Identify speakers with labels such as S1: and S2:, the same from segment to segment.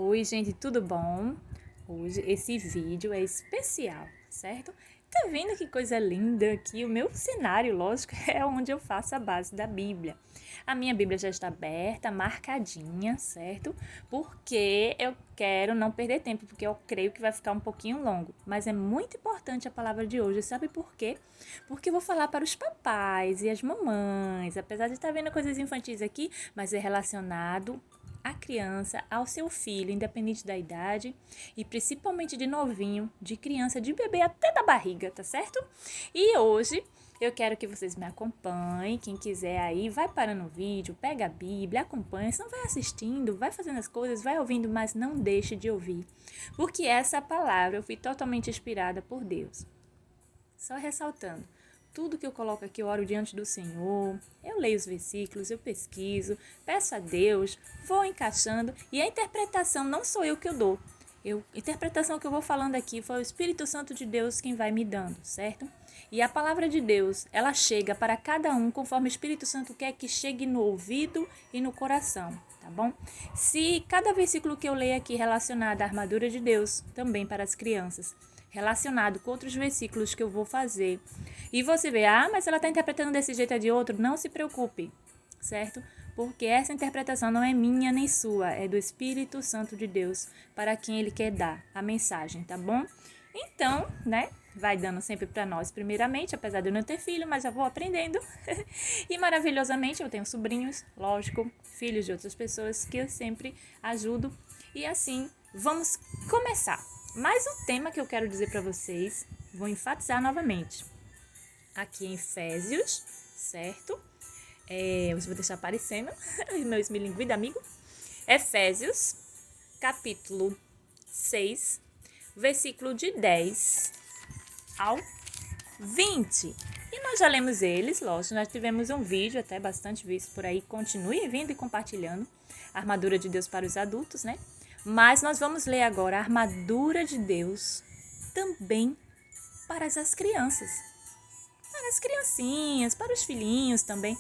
S1: Oi, gente, tudo bom? Hoje esse vídeo é especial, certo? Tá vendo que coisa linda aqui? O meu cenário, lógico, é onde eu faço a base da Bíblia. A minha Bíblia já está aberta, marcadinha, certo? Porque eu quero não perder tempo, porque eu creio que vai ficar um pouquinho longo. Mas é muito importante a palavra de hoje, sabe por quê? Porque eu vou falar para os papais e as mamães, apesar de estar vendo coisas infantis aqui, mas é relacionado a criança, ao seu filho, independente da idade e principalmente de novinho, de criança, de bebê até da barriga, tá certo? E hoje eu quero que vocês me acompanhem, quem quiser aí, vai parando o vídeo, pega a Bíblia, acompanha, se não vai assistindo, vai fazendo as coisas, vai ouvindo, mas não deixe de ouvir, porque essa palavra eu fui totalmente inspirada por Deus. Só ressaltando, tudo que eu coloco aqui eu oro diante do Senhor, eu leio os versículos, eu pesquiso, peço a Deus, vou encaixando e a interpretação não sou eu que eu dou. A interpretação que eu vou falando aqui foi o Espírito Santo de Deus quem vai me dando, certo? E a palavra de Deus, ela chega para cada um conforme o Espírito Santo quer que chegue no ouvido e no coração, tá bom? Se cada versículo que eu leio aqui relacionado à armadura de Deus, também para as crianças, relacionado com outros versículos que eu vou fazer. E você vê, mas ela está interpretando desse jeito ou de outro, não se preocupe, certo? Porque essa interpretação não é minha nem sua, é do Espírito Santo de Deus, para quem ele quer dar a mensagem, tá bom? Então, né, vai dando sempre para nós primeiramente, apesar de eu não ter filho, mas já vou aprendendo. E maravilhosamente eu tenho sobrinhos, lógico, filhos de outras pessoas que eu sempre ajudo. E assim, vamos começar. Mas o tema que eu quero dizer para vocês, vou enfatizar novamente. Aqui em Efésios, certo? Eu vou deixar aparecendo, meu esmilinguido amigo. Efésios, capítulo 6, versículo de 10 ao 20. E nós já lemos eles, lógico, nós tivemos um vídeo, até bastante visto por aí. Continue vindo e compartilhando. A armadura de Deus para os adultos, né? Mas nós vamos ler agora a armadura de Deus também para as crianças. Para as criancinhas, para os filhinhos também.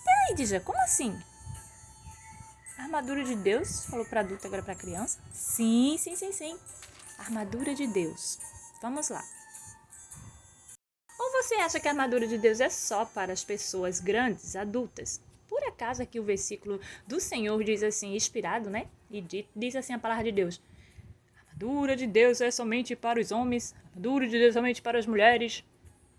S1: Peraí, Dija, como assim? A armadura de Deus? Falou para adulto, agora para criança? Sim. Armadura de Deus. Vamos lá. Ou você acha que a armadura de Deus é só para as pessoas grandes, adultas? Por acaso aqui o versículo do Senhor diz assim, inspirado, né? E diz assim a palavra de Deus. A armadura de Deus é somente para os homens, a armadura de Deus é somente para as mulheres.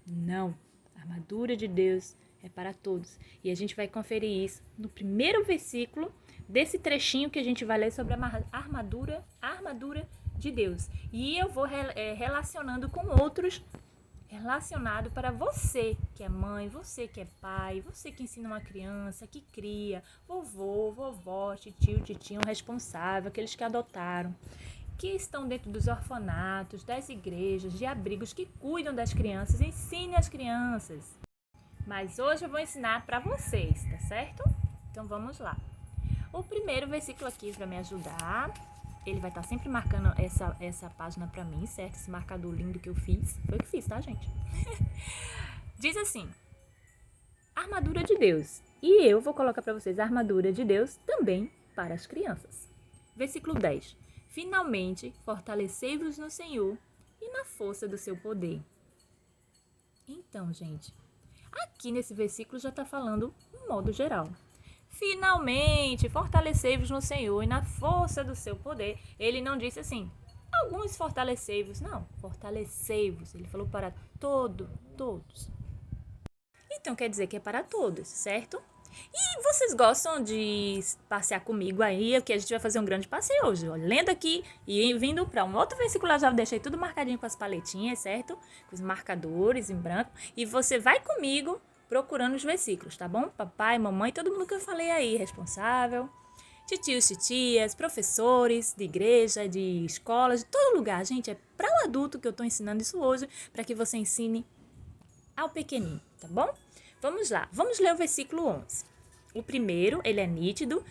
S1: Não, a armadura de Deus é para todos. E a gente vai conferir isso no primeiro versículo desse trechinho que a gente vai ler sobre a armadura de Deus. E eu vou relacionando com outros relacionado para você que é mãe, você que é pai, você que ensina uma criança, que cria, vovô, vovó, tio, titinho responsável, aqueles que adotaram, que estão dentro dos orfanatos, das igrejas, de abrigos, que cuidam das crianças, ensine as crianças. Mas hoje eu vou ensinar para vocês, tá certo? Então vamos lá. O primeiro versículo aqui para me ajudar, ele vai estar sempre marcando essa página para mim, certo? Esse marcador lindo que eu fiz. Foi o que fiz, tá, gente? Diz assim, armadura de Deus. E eu vou colocar para vocês a armadura de Deus também para as crianças. Versículo 10. Finalmente, fortalecei-vos no Senhor e na força do seu poder. Então, gente, aqui nesse versículo já está falando um modo geral. Finalmente, fortalecei-vos no Senhor e na força do seu poder. Ele não disse assim, alguns fortalecei-vos. Não, fortalecei-vos. Ele falou para todos. Então, quer dizer que é para todos, certo? E vocês gostam de passear comigo aí, que a gente vai fazer um grande passeio hoje, ó, lendo aqui e vindo para um outro versículo, eu já deixei tudo marcadinho com as paletinhas, certo? Com os marcadores em branco. E você vai comigo procurando os versículos, tá bom? Papai, mamãe, todo mundo que eu falei aí, responsável, titios, titias, professores de igreja, de escola, de todo lugar. Gente, é para o adulto que eu estou ensinando isso hoje, para que você ensine ao pequenino, tá bom? Vamos lá, vamos ler o versículo 11. O primeiro, ele é nítido,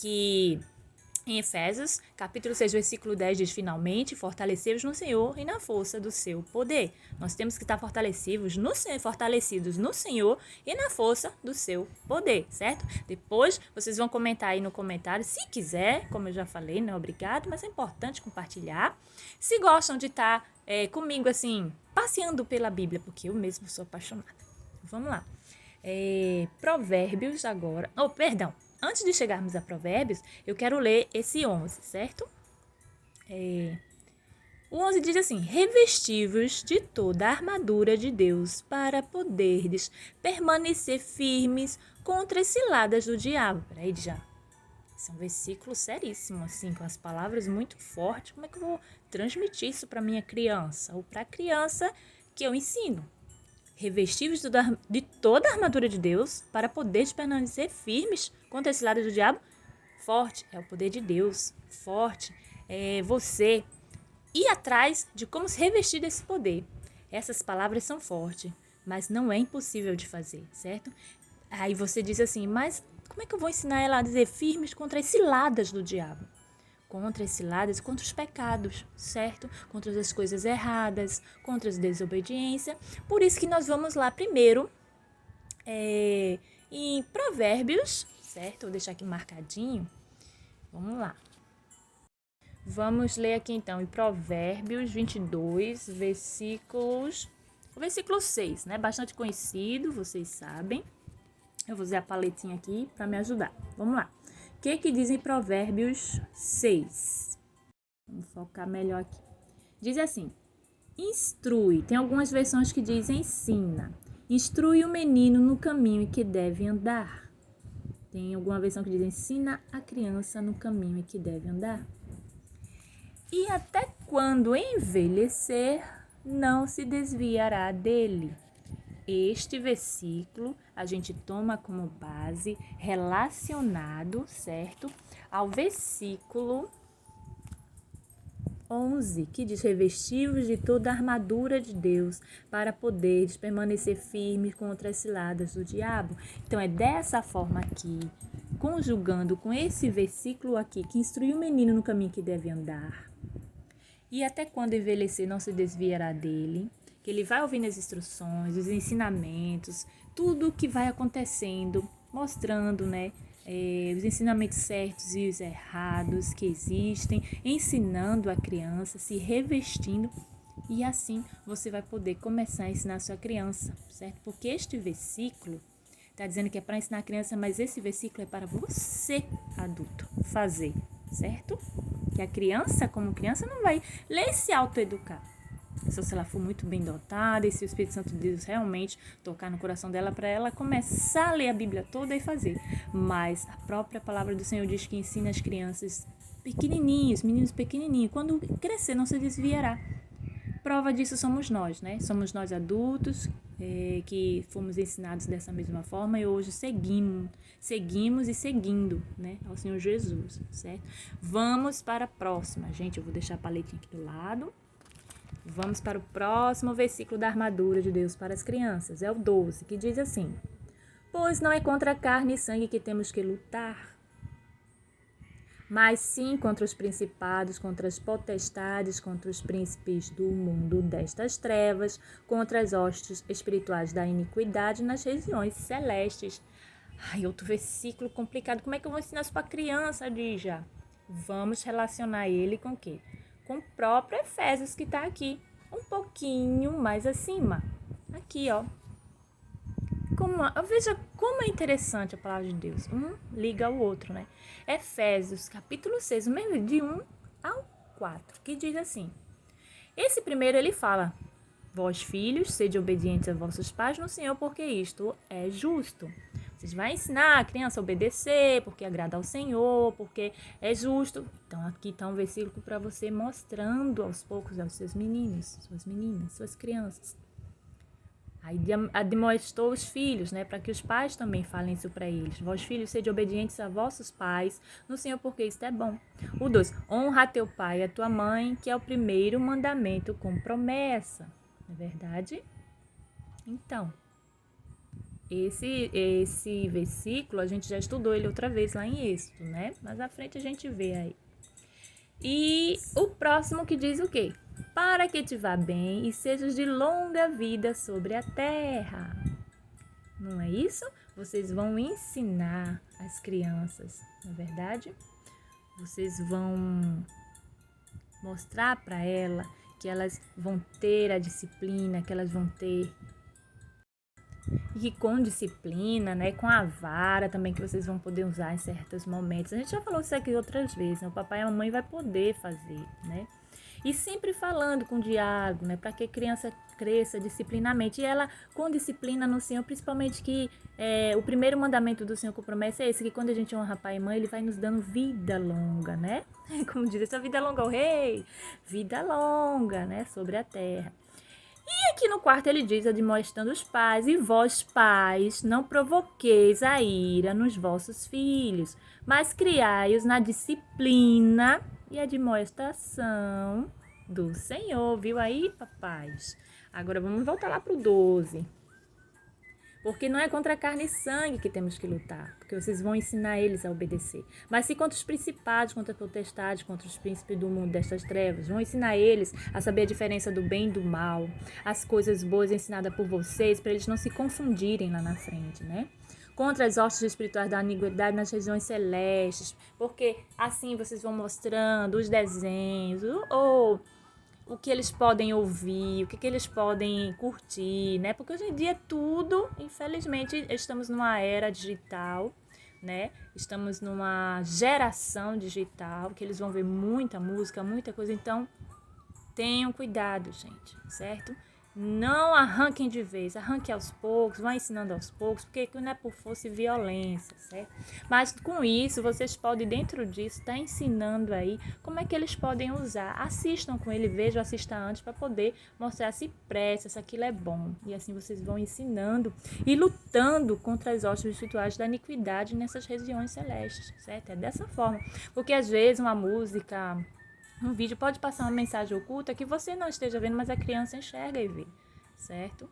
S1: que Em Efésios, capítulo 6, versículo 10 diz: finalmente, fortalecei-vos no Senhor e na força do seu poder. Nós temos que estar fortalecidos no Senhor e na força do seu poder, certo? Depois, vocês vão comentar aí no comentário, se quiser, como eu já falei, não é obrigado, mas é importante compartilhar. Se gostam de estar comigo, assim, passeando pela Bíblia, porque eu mesmo sou apaixonada. Vamos lá. Provérbios agora. Oh, perdão. Antes de chegarmos a Provérbios, eu quero ler esse 11, certo? O 11 diz assim: revesti-vos de toda a armadura de Deus para poderdes permanecer firmes contra as ciladas do diabo. Peraí, já. Esse é um versículo seríssimo, assim, com as palavras muito fortes. Como é que eu vou transmitir isso para minha criança? Ou para a criança que eu ensino? Revesti-vos de toda a armadura de Deus para poderes permanecer firmes contra esse lado do diabo. Forte é o poder de Deus. Forte é você ir atrás de como se revestir desse poder. Essas palavras são fortes, mas não é impossível de fazer, certo? Aí você diz assim, mas como é que eu vou ensinar ela a dizer firmes contra as ciladas do diabo? Contra as ciladas, contra os pecados, certo? Contra as coisas erradas, contra as desobediências. Por isso que nós vamos lá primeiro em Provérbios, certo? Vou deixar aqui marcadinho. Vamos lá. Vamos ler aqui então em Provérbios 22, o versículo 6, né? Bastante conhecido, vocês sabem. Eu vou usar a paletinha aqui para me ajudar. Vamos lá. O que diz em Provérbios 6? Vamos focar melhor aqui. Diz assim: instrui. Tem algumas versões que dizem ensina. Instrui o menino no caminho em que deve andar. Tem alguma versão que diz ensina a criança no caminho em que deve andar. E até quando envelhecer, não se desviará dele. Este versículo a gente toma como base relacionado, certo, ao versículo 11, que diz: revesti-vos de toda a armadura de Deus para poderes permanecer firmes contra as ciladas do diabo. Então é dessa forma aqui, conjugando com esse versículo aqui, que instrui o menino no caminho que deve andar. E até quando envelhecer não se desviará dele, que ele vai ouvindo as instruções, os ensinamentos, tudo o que vai acontecendo, mostrando, né, os ensinamentos certos e os errados que existem, ensinando a criança, se revestindo, e assim você vai poder começar a ensinar a sua criança, certo? Porque este versículo está dizendo que é para ensinar a criança, mas esse versículo é para você, adulto, fazer, certo? Que a criança, como criança, não vai ler e se autoeducar. Só se ela for muito bem dotada e se o Espírito Santo de Deus realmente tocar no coração dela para ela começar a ler a Bíblia toda e fazer. Mas a própria palavra do Senhor diz que ensina as crianças pequenininhos, meninos pequenininhos, quando crescer não se desviará. Prova disso somos nós, né? Somos nós adultos que fomos ensinados dessa mesma forma e hoje seguimos e seguindo, né, ao Senhor Jesus, certo? Vamos para a próxima, gente. Eu vou deixar a paletinha aqui do lado. Vamos para o próximo versículo da armadura de Deus para as crianças. É o 12, que diz assim: pois não é contra a carne e sangue que temos que lutar, mas sim contra os principados, contra as potestades, contra os príncipes do mundo destas trevas, contra as hostes espirituais da iniquidade nas regiões celestes. Ai, outro versículo complicado. Como é que eu vou ensinar isso para a criança, Dija? Vamos relacionar ele com o quê? Com o próprio Efésios que está aqui, um pouquinho mais acima. Aqui, ó. Veja como é interessante a palavra de Deus. Um liga ao outro, né? Efésios, capítulo 6, o mesmo de 1 ao 4, que diz assim. Esse primeiro ele fala: vós, filhos, sede obedientes a vossos pais no Senhor, porque isto é justo. Vocês vão ensinar a criança a obedecer, porque agrada ao Senhor, porque é justo. Então, aqui está um versículo para você mostrando aos poucos aos seus meninos, suas meninas, suas crianças. Aí admoestou os filhos, né, para que os pais também falem isso para eles. Vós, filhos, sede obedientes a vossos pais no Senhor, porque isto é bom. O 2, honra a teu pai e a tua mãe, que é o primeiro mandamento com promessa. Não é verdade? Então, Esse versículo, a gente já estudou ele outra vez lá em Êxodo, né? Mas à frente a gente vê aí. E o próximo que diz o quê? Para que te vá bem e sejas de longa vida sobre a terra. Não é isso? Vocês vão ensinar as crianças, não é verdade? Vocês vão mostrar para ela que elas vão ter a disciplina, que elas vão ter. E que com disciplina, né, com a vara também que vocês vão poder usar em certos momentos. A gente já falou isso aqui outras vezes, né? O papai e a mamãe vai poder fazer, né? E sempre falando com diálogo, né, para que a criança cresça disciplinamente. E ela com disciplina no Senhor, principalmente que o primeiro mandamento do Senhor com promessa é esse, que quando a gente honra pai e mãe, ele vai nos dando vida longa, né? Como diz, essa vida longa, o rei, vida longa, né, sobre a terra. E aqui no quarto ele diz, admoestando os pais, e vós, pais, não provoqueis a ira nos vossos filhos, mas criai-os na disciplina e admoestação do Senhor. Viu aí, papais? Agora vamos voltar lá para o 12. Porque não é contra a carne e sangue que temos que lutar, porque vocês vão ensinar eles a obedecer. Mas sim contra os principados, contra a potestade, contra os príncipes do mundo destas trevas. Vão ensinar eles a saber a diferença do bem e do mal, as coisas boas ensinadas por vocês, para eles não se confundirem lá na frente, né? Contra as hostes espirituais da iniquidade nas regiões celestes, porque assim vocês vão mostrando os desenhos, ou o que eles podem ouvir, o que eles podem curtir, né? Porque hoje em dia tudo, infelizmente, estamos numa era digital, né? Estamos numa geração digital, que eles vão ver muita música, muita coisa. Então, tenham cuidado, gente, certo? Não arranquem de vez, arranquem aos poucos, vão ensinando aos poucos, porque não é por força e violência, certo? Mas com isso, vocês podem, dentro disso, estar ensinando aí como é que eles podem usar. Assistam com ele, vejam, assistam antes, para poder mostrar se presta, se aquilo é bom. E assim vocês vão ensinando e lutando contra as hostes espirituais da iniquidade nessas regiões celestes, certo? É dessa forma. Porque às vezes uma música, um vídeo pode passar uma mensagem oculta que você não esteja vendo, mas a criança enxerga e vê, certo?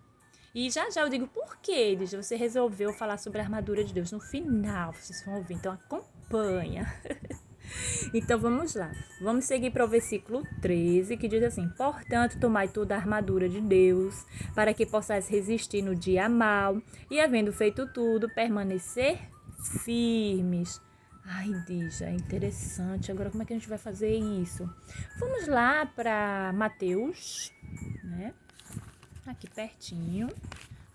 S1: E já eu digo por que você resolveu falar sobre a armadura de Deus. No final, vocês vão ouvir, então acompanha. Então vamos lá, vamos seguir para o versículo 13, que diz assim: portanto, tomai toda a armadura de Deus, para que possais resistir no dia mau, e havendo feito tudo, permanecer firmes. Ai, Dija, é interessante. Agora, como é que a gente vai fazer isso? Vamos lá para Mateus, né? Aqui pertinho.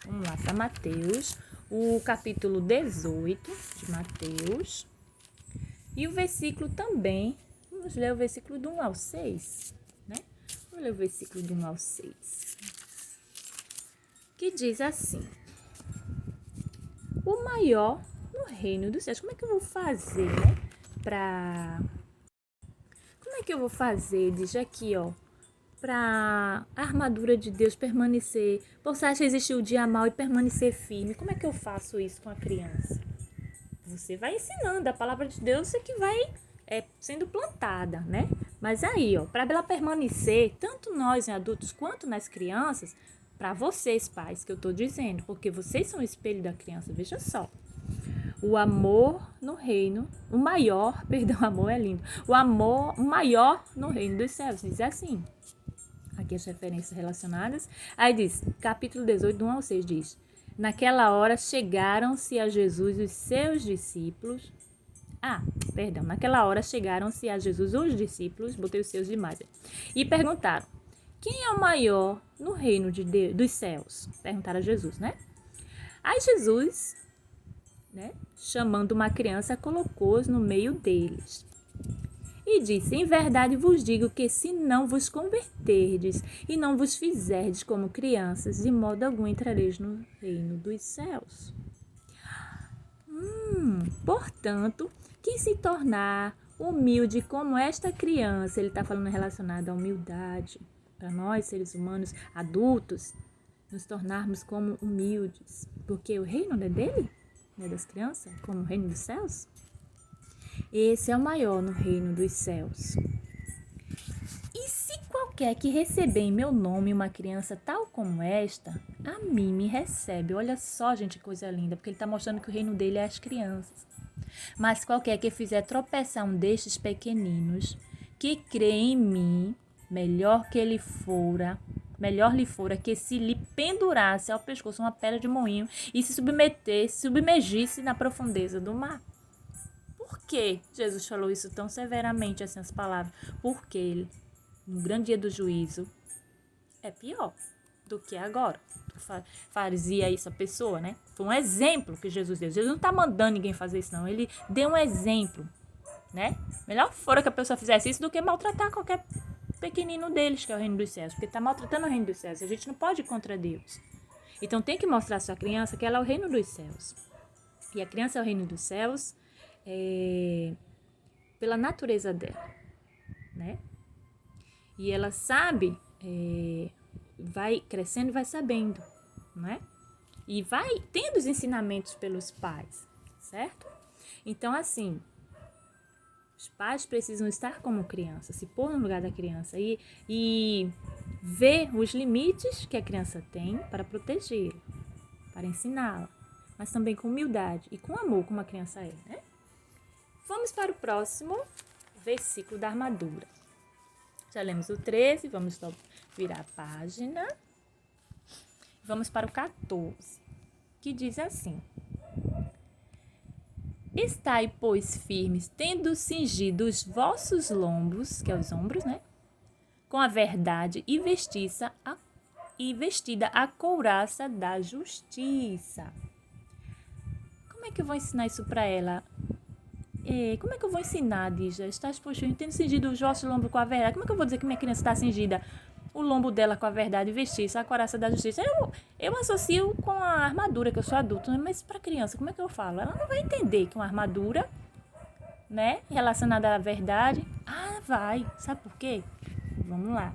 S1: Vamos lá para Mateus, o capítulo 18 de Mateus. E o versículo também, vamos ler o versículo do 1 ao 6, né? Vamos ler o versículo do 1 ao 6. Que diz assim: o maior no reino dos céus. Como é que eu vou fazer, né? Como é que eu vou fazer, diz aqui, ó, para a armadura de Deus permanecer, possa resistir o dia mal e permanecer firme? Como é que eu faço isso com a criança? Você vai ensinando, a palavra de Deus é que vai sendo plantada, né? Mas aí, ó, para ela permanecer, tanto nós adultos quanto nas crianças, para vocês, pais, que eu tô dizendo, porque vocês são o espelho da criança, veja só. O amor no reino, o maior, perdão, amor é lindo. O maior no reino dos céus, diz assim. Aqui as referências relacionadas. Aí diz, capítulo 18, do 1 ao 6, diz: naquela hora chegaram-se a Jesus os seus discípulos. Naquela hora chegaram-se a Jesus os discípulos, botei os seus demais, e perguntaram: quem é o maior no reino de Deus, dos céus? Perguntaram a Jesus, né? Aí Jesus, né, chamando uma criança, colocou-os no meio deles. E disse: em verdade vos digo que se não vos converterdes e não vos fizerdes como crianças, de modo algum entrareis no reino dos céus. Portanto, quem se tornar humilde como esta criança, ele está falando relacionado à humildade, para nós, seres humanos adultos, nos tornarmos como humildes, porque o reino não é dele, não é das crianças, como o reino dos céus. Esse é o maior no reino dos céus. E se qualquer que receber em meu nome uma criança tal como esta, a mim me recebe. Olha só, gente, que coisa linda, porque ele está mostrando que o reino dele é as crianças. Mas qualquer que fizer tropeçar um destes pequeninos, que crê em mim, melhor lhe fora que se lhe pendurasse ao pescoço uma pedra de moinho e se submergisse na profundeza do mar. Por que Jesus falou isso tão severamente, assim, as palavras? Porque ele, no grande dia do juízo, é pior do que agora. Fazia isso a pessoa, né? Foi um exemplo que Jesus deu. Jesus não está mandando ninguém fazer isso, não. Ele deu um exemplo, né? Melhor fora que a pessoa fizesse isso do que maltratar qualquer pequenino deles, que é o reino dos céus. Porque está maltratando o reino dos céus. A gente não pode ir contra Deus. Então tem que mostrar à sua criança que ela é o reino dos céus. E a criança é o reino dos céus pela natureza dela, né? E ela sabe, vai crescendo e vai sabendo, né? E vai tendo os ensinamentos pelos pais, certo? Então, assim, os pais precisam estar como criança, se pôr no lugar da criança e ver os limites que a criança tem para protegê-la, para ensiná-la, mas também com humildade e com amor, como a criança é, né? Vamos para o próximo versículo da armadura. Já lemos o 13, vamos virar a página. Vamos para o 14, que diz assim: Estai, pois, firmes, tendo cingido os vossos lombos, que é os ombros, né? Com a verdade e vestida a couraça da justiça. Como é que eu vou ensinar isso para ela? Como é que eu vou ensinar, Dija? Estás, poxa, tendo cingido os vossos lombos com a verdade. Como é que eu vou dizer que minha criança está cingida o lombo dela com a verdade e vestir-se a couraça da justiça? Eu associo com a armadura, que eu sou adulto, né? Mas para criança, como é que eu falo? Ela não vai entender que uma armadura, né, relacionada à verdade. Ah, vai. Sabe por quê? Vamos lá.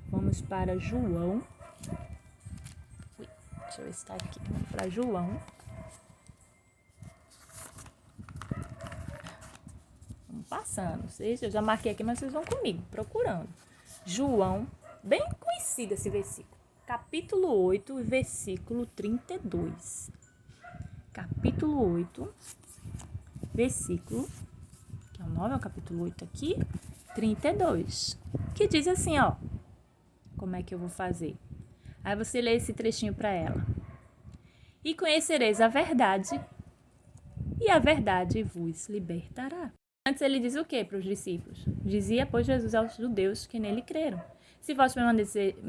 S1: Vamos para João. Deixa eu ver se está aqui. Vamos para João. Passando, eu já marquei aqui, mas vocês vão comigo, procurando. João, bem conhecido esse versículo, capítulo 8, versículo 32. Capítulo 8, versículo, que é o 9, é o capítulo 8 aqui, 32, que diz assim, ó, como é que eu vou fazer? Aí você lê esse trechinho para ela. E conhecereis a verdade, e a verdade vos libertará. Antes ele diz o que para os discípulos? Dizia, pois, Jesus aos judeus que nele creram. Se vós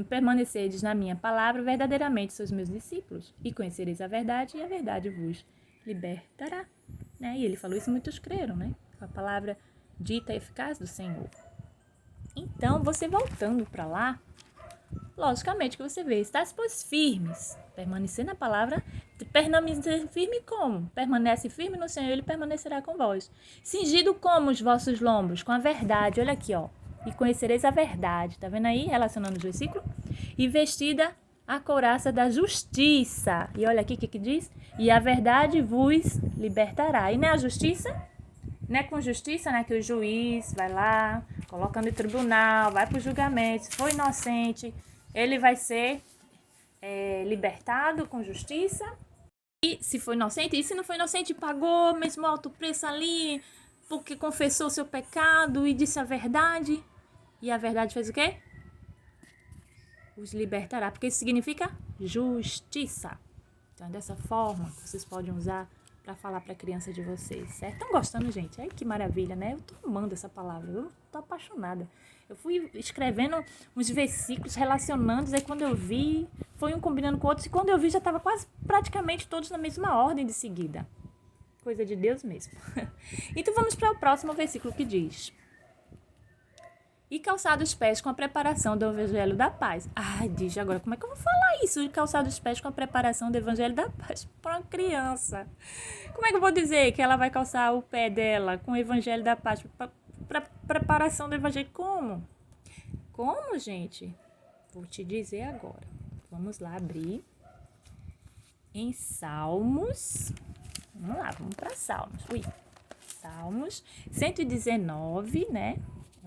S1: permanecerdes na minha palavra, verdadeiramente sois meus discípulos, e conhecereis a verdade, e a verdade vos libertará. Né? E ele falou isso e muitos creram, né? Com a palavra dita e eficaz do Senhor. Então, você voltando para lá, logicamente que você vê, estás, pois, firmes, permanecer na palavra, permanecer firme como? Permanece firme no Senhor, ele permanecerá com vós. Cingido como os vossos lombos? Com a verdade, olha aqui, ó. E conhecereis a verdade, tá vendo aí, relacionando os versículos? E vestida a couraça da justiça. E olha aqui o que diz? E a verdade vos libertará. E não é a justiça? Não é com justiça, né, que o juiz vai lá, coloca no tribunal, vai para o julgamento, se for inocente, ele vai ser libertado com justiça. E se for inocente, e se não for inocente, pagou mesmo alto preço ali, porque confessou seu pecado e disse a verdade. E a verdade fez o quê? Os libertará, porque isso significa justiça. Então é dessa forma que vocês podem usar para falar para a criança de vocês, certo? Estão gostando, gente? Ai, que maravilha, né? Eu tô amando essa palavra, eu tô apaixonada. Eu fui escrevendo uns versículos, relacionando, aí quando eu vi, foi um combinando com o outro, e quando eu vi já estava quase praticamente todos na mesma ordem de seguida. Coisa de Deus mesmo. Então vamos para o próximo versículo que diz: E calçado os pés com a preparação do Evangelho da Paz. Ai, diz agora, como é que eu vou falar isso? De calçado os pés com a preparação do Evangelho da Paz para uma criança. Como é que eu vou dizer que ela vai calçar o pé dela com o Evangelho da Paz para preparação do Evangelho? Como? Como, gente? Vou te dizer agora. Vamos lá abrir em Salmos. Vamos lá, vamos para Salmos. Salmos 119, né?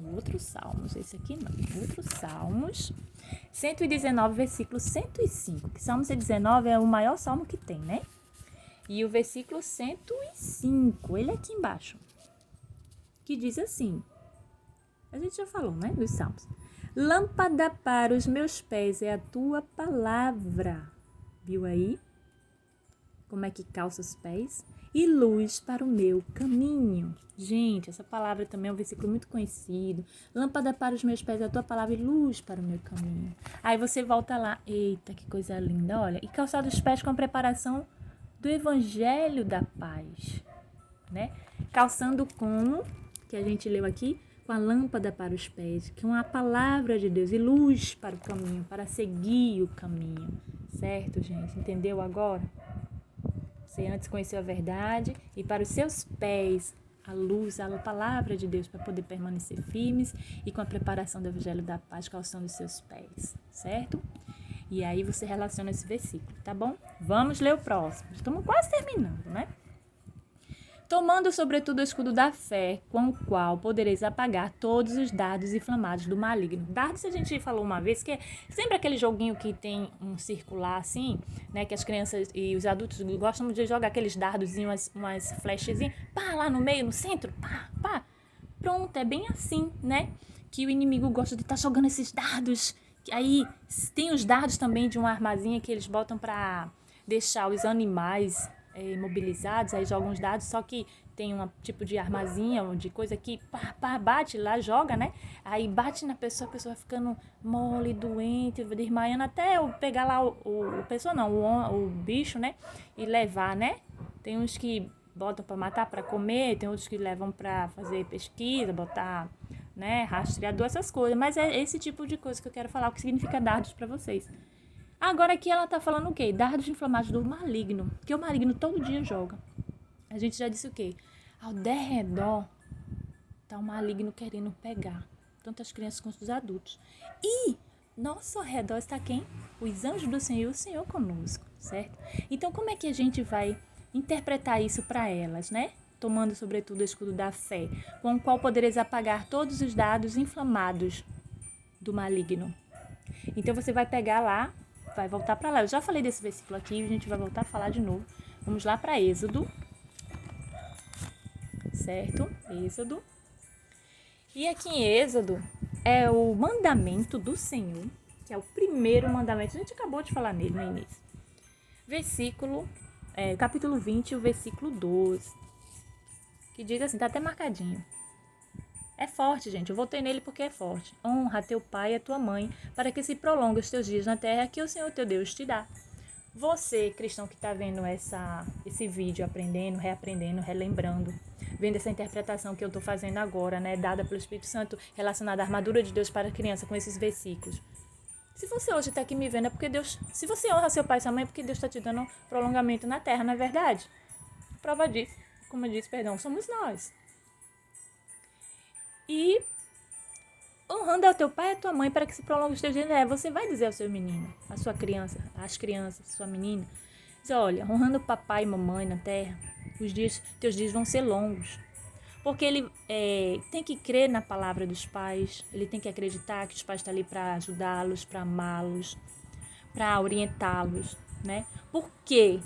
S1: Outros Salmos, esse aqui não. Outros Salmos, 119, versículo 105. Que Salmo 119 é o maior salmo que tem, né? E o versículo 105, ele é aqui embaixo, que diz assim, a gente já falou, né, dos salmos. Lâmpada para os meus pés é a tua palavra. Viu aí? Como é que calça os pés? E luz para o meu caminho. Gente, essa palavra também é um versículo muito conhecido. Lâmpada para os meus pés é a tua palavra e luz para o meu caminho. Aí você volta lá, eita, que coisa linda, olha. E calçar os pés com a preparação do evangelho da paz, né? Calçando como, que a gente leu aqui, com a lâmpada para os pés, que é uma palavra de Deus e luz para o caminho, para seguir o caminho, certo, gente? Entendeu agora? Você antes conheceu a verdade e para os seus pés a luz, a palavra de Deus para poder permanecer firmes e com a preparação do evangelho da paz calçando os seus pés, certo? E aí você relaciona esse versículo, tá bom? Vamos ler o próximo. Estamos quase terminando, né? Tomando sobretudo o escudo da fé, com o qual podereis apagar todos os dardos inflamados do maligno. Dardos, a gente falou uma vez, que é sempre aquele joguinho que tem um circular assim, né? Que as crianças e os adultos gostam de jogar aqueles dardozinhos, umas flechezinhas, pá, lá no meio, no centro, pá, pá. Pronto, é bem assim, né? Que o inimigo gosta de estar jogando esses dardos. Aí tem os dardos também de uma armazinha que eles botam para deixar os animais imobilizados, aí jogam os dardos, só que tem um tipo de armazinha, de coisa que pá, pá, bate lá, joga, né? Aí bate na pessoa, a pessoa ficando mole, doente, desmaiando, até eu pegar lá o bicho, né? E levar, né? Tem uns que botam para matar, para comer, tem outros que levam para fazer pesquisa, botar, né, rastreador, essas coisas. Mas é esse tipo de coisa que eu quero falar, o que significa dardos para vocês. Agora aqui ela tá falando o quê? Dardos inflamados do maligno, que o maligno todo dia joga. A gente já disse o quê? Ao derredor tá o maligno querendo pegar, tanto as crianças quanto os adultos. E nosso ao redor está quem? Os anjos do Senhor e o Senhor conosco, certo? Então como é que a gente vai interpretar isso para elas, né? Tomando sobretudo o escudo da fé, com o qual podereis apagar todos os dardos inflamados do maligno. Então você vai pegar lá, vai voltar para lá. Eu já falei desse versículo aqui, a gente vai voltar a falar de novo. Vamos lá para Êxodo, certo? Êxodo. E aqui em Êxodo é o mandamento do Senhor, que é o primeiro mandamento. A gente acabou de falar nele no início. Capítulo 20, o versículo 12. Que diz assim, tá até marcadinho. É forte, gente. Eu voltei nele porque é forte. Honra teu pai e a tua mãe, para que se prolongue os teus dias na terra que o Senhor teu Deus te dá. Você, cristão que está vendo esse vídeo, aprendendo, reaprendendo, relembrando, vendo essa interpretação que eu estou fazendo agora, né, dada pelo Espírito Santo, relacionada à armadura de Deus para a criança com esses versículos. Se você hoje está aqui me vendo, é porque Deus... Se você honra seu pai e sua mãe, é porque Deus está te dando prolongamento na terra, não é verdade? Prova disso, como eu disse, somos nós. E honrando ao teu pai e à tua mãe para que se prolongue os teus dias. Você vai dizer ao seu menino, à sua criança, às crianças, sua menina, diz, olha, honrando papai e mamãe na terra, teus dias vão ser longos. Porque ele tem que crer na palavra dos pais, ele tem que acreditar que os pais estão ali para ajudá-los, para amá-los, para orientá-los, né? Porque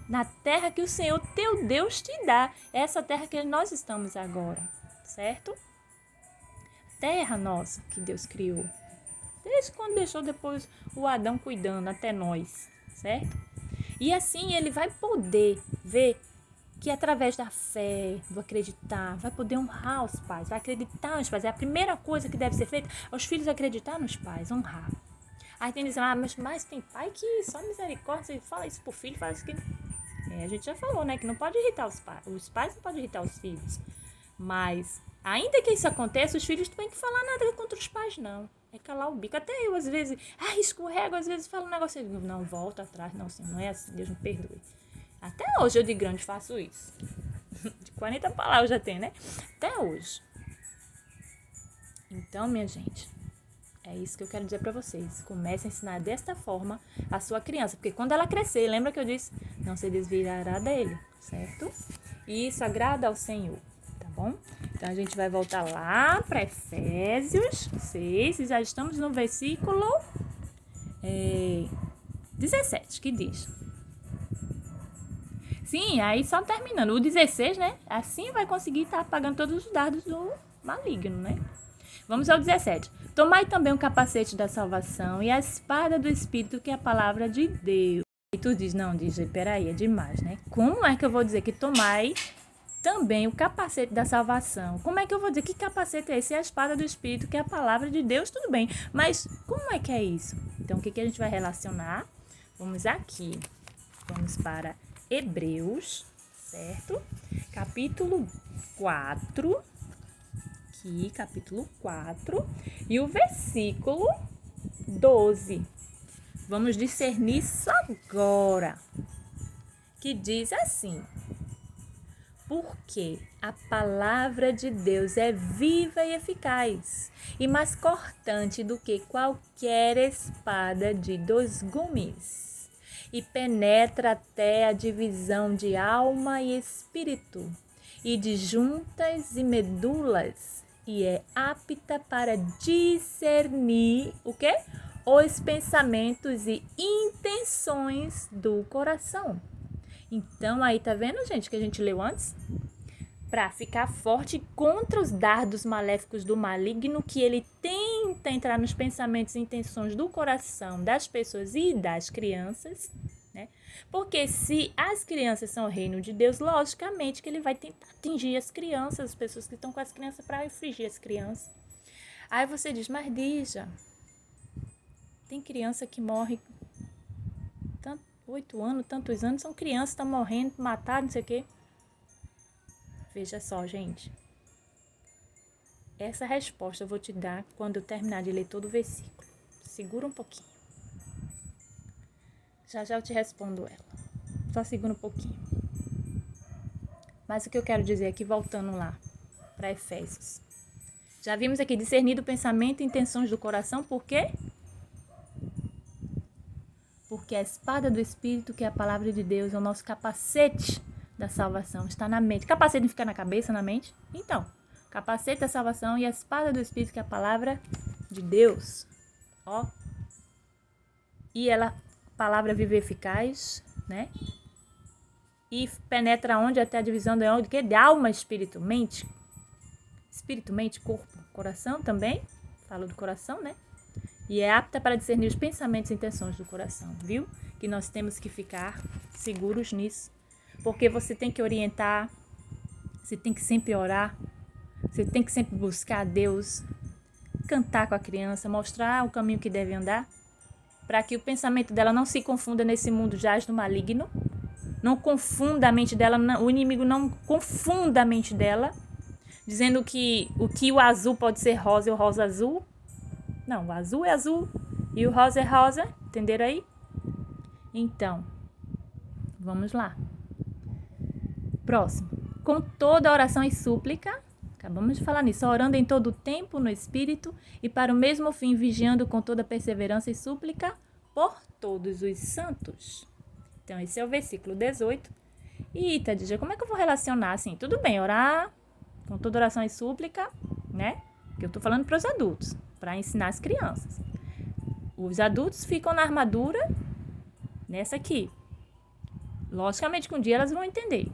S1: na terra que o Senhor teu Deus te dá, é essa terra que nós estamos agora, certo? Terra nossa que Deus criou. Desde quando deixou depois o Adão cuidando até nós, certo? E assim ele vai poder ver que através da fé, do acreditar, vai poder honrar os pais, vai acreditar nos pais. É a primeira coisa que deve ser feita, os filhos acreditar nos pais, honrar. Aí tem dizendo, mas tem pai que só misericórdia, você fala isso pro filho, fala isso que... a gente já falou, né, que não pode irritar os pais não podem irritar os filhos. Mas, ainda que isso aconteça, os filhos não têm que falar nada contra os pais, não. É calar o bico. Até eu, às vezes, escorrego, às vezes falo um negócio, eu digo, não, volta atrás, não, senhor, não é assim, Deus me perdoe. Até hoje eu de grande faço isso. De 40 palavras já tem, né? Até hoje. Então, minha gente, é isso que eu quero dizer pra vocês. Comece a ensinar desta forma a sua criança. Porque quando ela crescer, lembra que eu disse? Não se desviará dele, certo? E isso agrada ao Senhor, tá bom? Então, a gente vai voltar lá para Efésios 6 e já estamos no versículo 17, que diz... Sim, aí só terminando. O 16, né? Assim vai conseguir estar apagando todos os dardos do maligno, né? Vamos ao 17. Tomai também o capacete da salvação e a espada do Espírito, que é a palavra de Deus. E tu diz, não, diz, peraí, é demais, né? Como é que eu vou dizer que tomai também o capacete da salvação? Como é que eu vou dizer que capacete é esse? É a espada do Espírito, que é a palavra de Deus, tudo bem. Mas como é que é isso? Então, o que a gente vai relacionar? Vamos aqui. Vamos para Hebreus, certo? Capítulo 4, aqui, capítulo 4, e o versículo 12. Vamos discernir isso agora, que diz assim: porque a palavra de Deus é viva e eficaz, e mais cortante do que qualquer espada de 2 gumes, e penetra até a divisão de alma e espírito, e de juntas e medulas, e é apta para discernir o quê? Os pensamentos e intenções do coração. Então, aí tá vendo, gente, que a gente leu antes? Para ficar forte contra os dardos maléficos do maligno, que ele tenta entrar nos pensamentos e intenções do coração das pessoas e das crianças, né? Porque se as crianças são o reino de Deus, logicamente que ele vai tentar atingir as crianças, as pessoas que estão com as crianças, para infligir as crianças. Aí você diz, mas Dija, tem criança que morre 8 anos, tantos anos, são crianças, estão morrendo, mataram, não sei o quê. Veja só, gente. Essa resposta eu vou te dar quando eu terminar de ler todo o versículo. Segura um pouquinho. Já eu te respondo ela. Só segura um pouquinho. Mas o que eu quero dizer aqui, voltando lá para Efésios. Já vimos aqui discernir o pensamento e intenções do coração, por quê? Porque a espada do Espírito, que é a palavra de Deus, é o nosso capacete da salvação, está na mente. Capacete não fica na cabeça, na mente? Então, capacete da salvação e a espada do Espírito, que é a palavra de Deus. Ó. E ela, palavra viva e eficaz, né? E penetra onde? Até a divisão de onde? Que? De alma, espírito, mente. Espírito, mente, corpo, coração também. Falo do coração, né? E é apta para discernir os pensamentos e intenções do coração, viu? Que nós temos que ficar seguros nisso. Porque você tem que orientar, você tem que sempre orar, você tem que sempre buscar a Deus, cantar com a criança, mostrar o caminho que deve andar, para que o pensamento dela não se confunda nesse mundo jaz do maligno, não confunda a mente dela, o inimigo não confunda a mente dela, dizendo que o azul pode ser rosa e o rosa azul. Não, o azul é azul e o rosa é rosa, entenderam aí? Então, vamos lá. Próximo. Com toda oração e súplica, acabamos de falar nisso, orando em todo o tempo no Espírito e para o mesmo fim vigiando com toda perseverança e súplica por todos os santos. Então, esse é o versículo 18. E, Tadija, como é que eu vou relacionar assim? Tudo bem, orar com toda oração e súplica, né? Que eu tô falando para os adultos, para ensinar as crianças. Os adultos ficam na armadura, nessa aqui. Logicamente que um dia elas vão entender.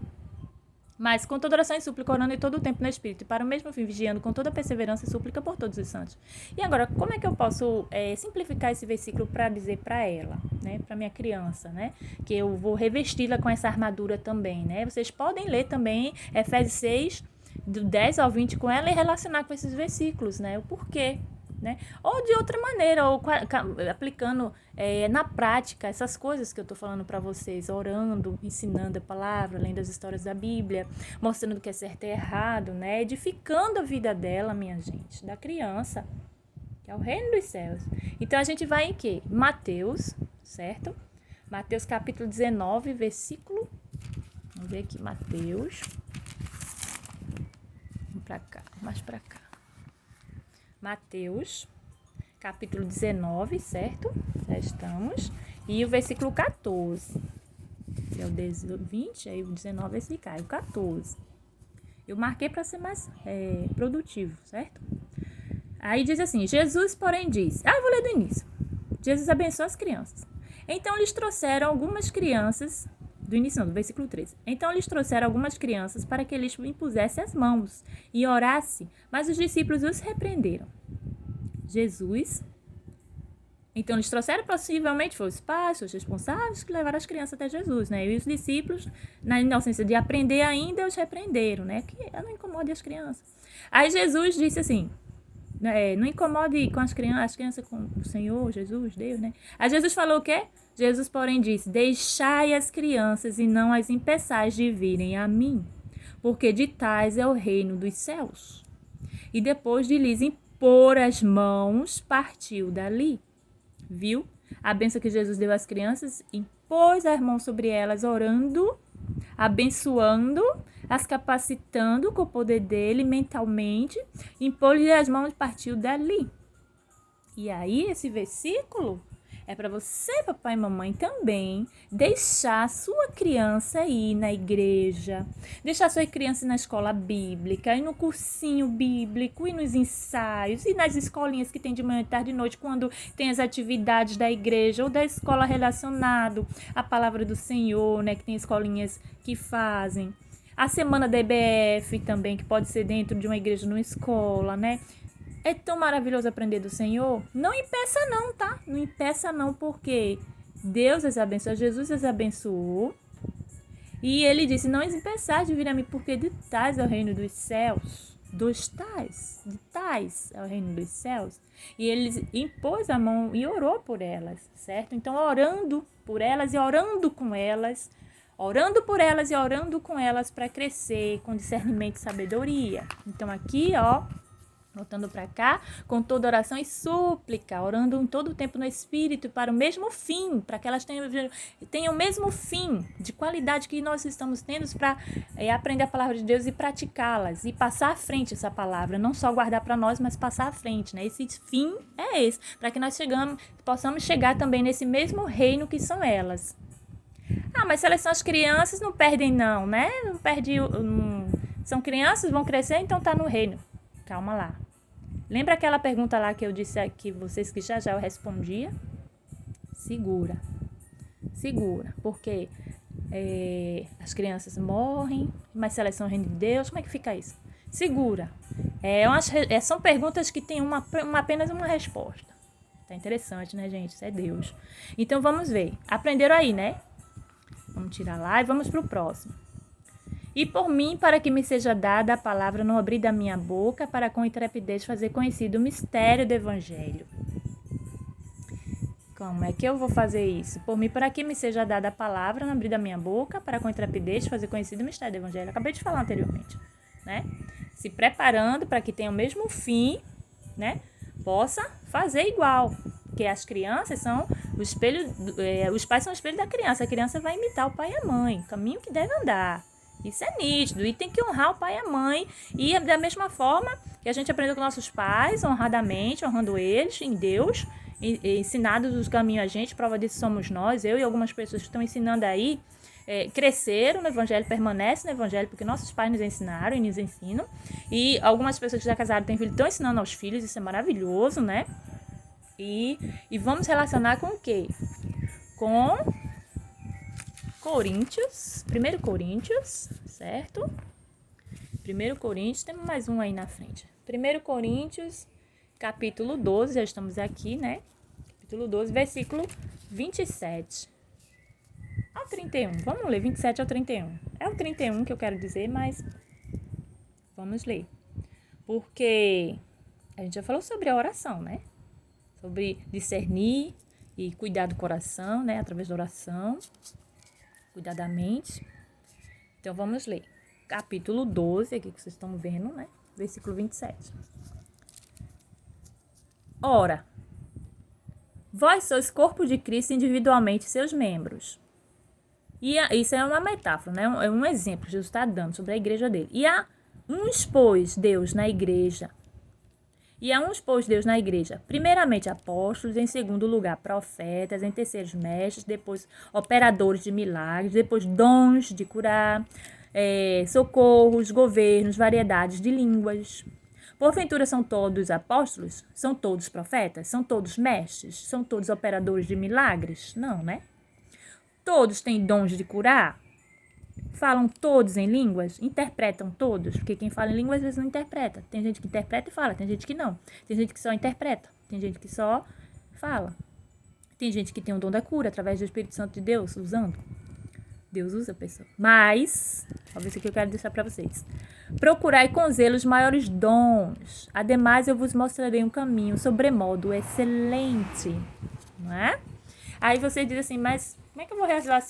S1: Mas com toda oração e súplica, orando em todo o tempo no Espírito, e para o mesmo fim, vigiando com toda perseverança e súplica por todos os santos. E agora, como é que eu posso simplificar esse versículo para dizer para ela, né? Para minha criança, né? Que eu vou revesti-la com essa armadura também, né? Vocês podem ler também Efésios 6, do 10 ao 20 com ela e relacionar com esses versículos, né? O porquê, né? Ou de outra maneira, ou aplicando na prática essas coisas que eu estou falando para vocês, orando, ensinando a palavra, lendo as histórias da Bíblia, mostrando o que é certo e errado, né? Edificando a vida dela, minha gente, da criança, que é o reino dos céus. Então a gente vai em quê? Mateus, certo? Mateus capítulo 19, versículo... Vamos ver aqui, Mateus... Pra cá, mais pra cá. Mateus, capítulo 19, certo? Já estamos. E o versículo 14. Que é o 20, aí o 19 vai ficar. O 14. Eu marquei para ser mais produtivo, certo? Aí diz assim, Jesus, porém, disse... eu vou ler do início. Jesus abençoa as crianças. Então lhes trouxeram algumas crianças... Do início não, do versículo 13. Então lhes trouxeram algumas crianças para que lhes impusessem as mãos e orasse, mas os discípulos os repreenderam. Jesus... Então, eles trouxeram, possivelmente, foram os pais, os responsáveis, que levaram as crianças até Jesus, né? E os discípulos, na inocência de aprender ainda, os repreenderam, né? Que não incomode as crianças. Aí Jesus disse assim, não incomode com as crianças com o Senhor, Jesus, Deus, né? Aí Jesus falou o quê? Jesus, porém, disse, deixai as crianças e não as impeçais de virem a mim, porque de tais é o reino dos céus. E depois de lhes impor as mãos, partiu dali. Viu? A bênção que Jesus deu às crianças, impôs as mãos sobre elas, orando, abençoando, as capacitando com o poder dele mentalmente, impôs-lhe as mãos e partiu dali. E aí, esse versículo é para você, papai e mamãe, também deixar a sua criança ir na igreja, deixar a sua criança ir na escola bíblica, ir no cursinho bíblico, ir nos ensaios, ir nas escolinhas que tem de manhã, tarde e noite, quando tem as atividades da igreja ou da escola relacionado à palavra do Senhor, né, que tem escolinhas que fazem. A semana da EBF também, que pode ser dentro de uma igreja, numa escola, né? É tão maravilhoso aprender do Senhor. Não impeça não, tá? Não impeça não, porque Deus as abençoou, Jesus as abençoou. E ele disse, não impeçais de vir a mim, porque de tais é o reino dos céus. De tais é o reino dos céus. E ele impôs a mão e orou por elas, certo? Então, orando por elas e orando com elas, orando por elas e orando com elas para crescer com discernimento e sabedoria. Então, aqui, ó, voltando para cá, com toda oração e súplica, orando em todo o tempo no Espírito para o mesmo fim, para que elas tenham o mesmo fim de qualidade que nós estamos tendo para aprender a palavra de Deus e praticá-las e passar à frente essa palavra, não só guardar para nós, mas passar à frente, né? Esse fim é esse, para que nós possamos chegar também nesse mesmo reino que são elas. Ah, mas se elas são as crianças, não perdem não, né? Não perde, são crianças, vão crescer, então tá no reino. Calma lá. Lembra aquela pergunta lá que eu disse aqui, vocês que já eu respondia? Segura. Porque as crianças morrem, mas se elas são o reino de Deus, como é que fica isso? Segura. São perguntas que têm apenas uma resposta. Tá interessante, né, gente? Isso é Deus. Então, vamos ver. Aprenderam aí, né? Vamos tirar lá e vamos pro próximo. E por mim, para que me seja dada a palavra, não abrir da minha boca, para com intrepidez fazer conhecido o mistério do Evangelho. Como é que eu vou fazer isso? Por mim, para que me seja dada a palavra, não abrir da minha boca, para com intrepidez fazer conhecido o mistério do Evangelho. Acabei de falar anteriormente, né? Se preparando para que tenha o mesmo fim, né? Possa fazer igual. Porque as crianças são o espelho, os pais são o espelho da criança. A criança vai imitar o pai e a mãe, o caminho que deve andar. Isso é nítido, e tem que honrar o pai e a mãe, e da mesma forma que a gente aprendeu com nossos pais, honradamente, honrando eles em Deus, ensinados os caminhos a gente, prova disso somos nós, eu e algumas pessoas que estão ensinando aí, cresceram no Evangelho, permanecem no Evangelho, porque nossos pais nos ensinaram e nos ensinam, e algumas pessoas que já casaram têm filhos, estão ensinando aos filhos, isso é maravilhoso, né? E vamos relacionar com o quê? Com Coríntios, 1 Coríntios, certo? 1 Coríntios, temos mais um aí na frente. 1 Coríntios, capítulo 12, já estamos aqui, né? Capítulo 12, versículo 27 ao 31. Vamos ler 27 ao 31. É o 31 que eu quero dizer, mas vamos ler. Porque a gente já falou sobre a oração, né? Sobre discernir e cuidar do coração, né? Através da oração. Cuidar da mente. Então, vamos ler. Capítulo 12, aqui que vocês estão vendo, né? Versículo 27. Ora, vós sois corpo de Cristo, individualmente seus membros. E isso é uma metáfora, né? É um exemplo que Jesus está dando sobre a igreja dele. E há uns, pois, Deus na igreja. Primeiramente apóstolos, em segundo lugar profetas, em terceiro mestres, depois operadores de milagres, depois dons de curar, socorros, governos, variedades de línguas. Porventura são todos apóstolos? São todos profetas? São todos mestres? São todos operadores de milagres? Não, né? Todos têm dons de curar? Falam todos em línguas? Interpretam todos? Porque quem fala em línguas às vezes não interpreta. Tem gente que interpreta e fala, tem gente que não. Tem gente que só interpreta, tem gente que só fala. Tem gente que tem o dom da cura através do Espírito Santo de Deus, usando. Deus usa a pessoa. Mas, talvez isso aqui eu quero deixar para vocês. Procurai com zelo os maiores dons. Ademais, eu vos mostrarei um caminho sobremodo excelente. Não é? Aí você diz assim, mas como é que eu vou relacionar